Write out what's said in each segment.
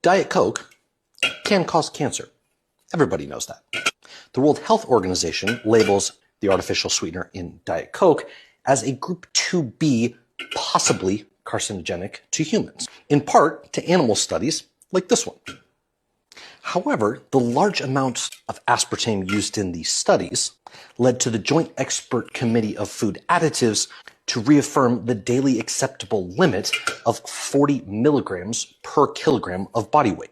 Diet Coke can cause cancer. Everybody knows that. The World Health Organization labels the artificial sweetener in Diet Coke as a group 2B, possibly carcinogenic to humans, in part to animal studies like this one. However, the large amounts of aspartame used in these studies led to the Joint Expert Committee of Food Additives to reaffirm the daily acceptable limit of 40 milligrams per kilogram of body weight,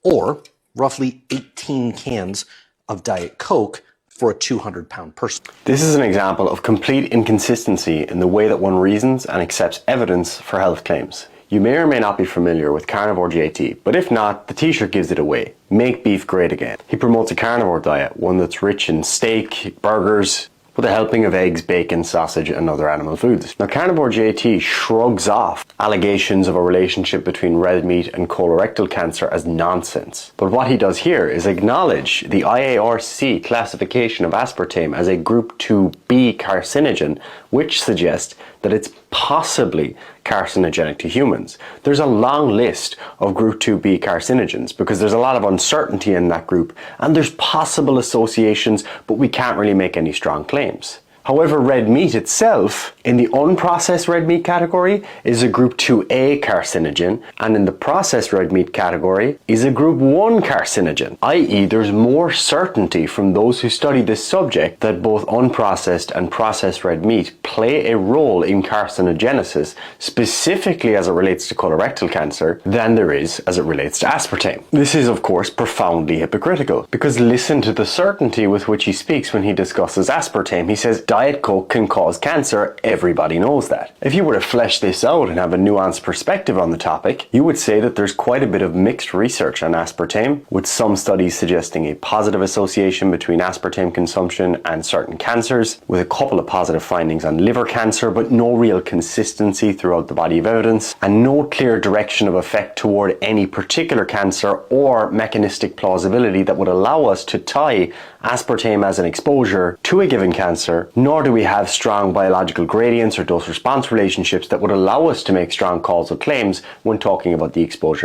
or roughly 18 cans of Diet Coke for a 200-pound person. This is an example of complete inconsistency in the way that one reasons and accepts evidence for health claims. You may or may not be familiar with Carnivore JT, but if not, the t-shirt gives it away. Make beef great again. He promotes a carnivore diet, one that's rich in steak, burgers, with a helping of eggs, bacon, sausage and other animal foods. Now Carnivore JT shrugs off allegations of a relationship between red meat and colorectal cancer as nonsense. But what he does here is acknowledge the IARC classification of aspartame as a group 2B carcinogen, which suggests that it's possibly carcinogenic to humans. There's a long list of group 2B carcinogens because there's a lot of uncertainty in that group and there's possible associations, but we can't really make any strong claims. However, red meat itself, in the unprocessed red meat category, is a group 2A carcinogen, and in the processed red meat category is a group 1 carcinogen, i.e. there's more certainty from those who study this subject that both unprocessed and processed red meat play a role in carcinogenesis, specifically as it relates to colorectal cancer, than there is as it relates to aspartame. This is, of course, profoundly hypocritical, because listen to the certainty with which he speaks when he discusses aspartame. He says, Diet Coke can cause cancer, everybody knows that. If you were to flesh this out and have a nuanced perspective on the topic, you would say that there's quite a bit of mixed research on aspartame, with some studies suggesting a positive association between aspartame consumption and certain cancers, with a couple of positive findings on liver cancer, but no real consistency throughout the body of evidence, and no clear direction of effect toward any particular cancer or mechanistic plausibility that would allow us to tie aspartame as an exposure to a given cancer, nor do we have strong biological gradients or dose-response relationships that would allow us to make strong causal claims when talking about the exposure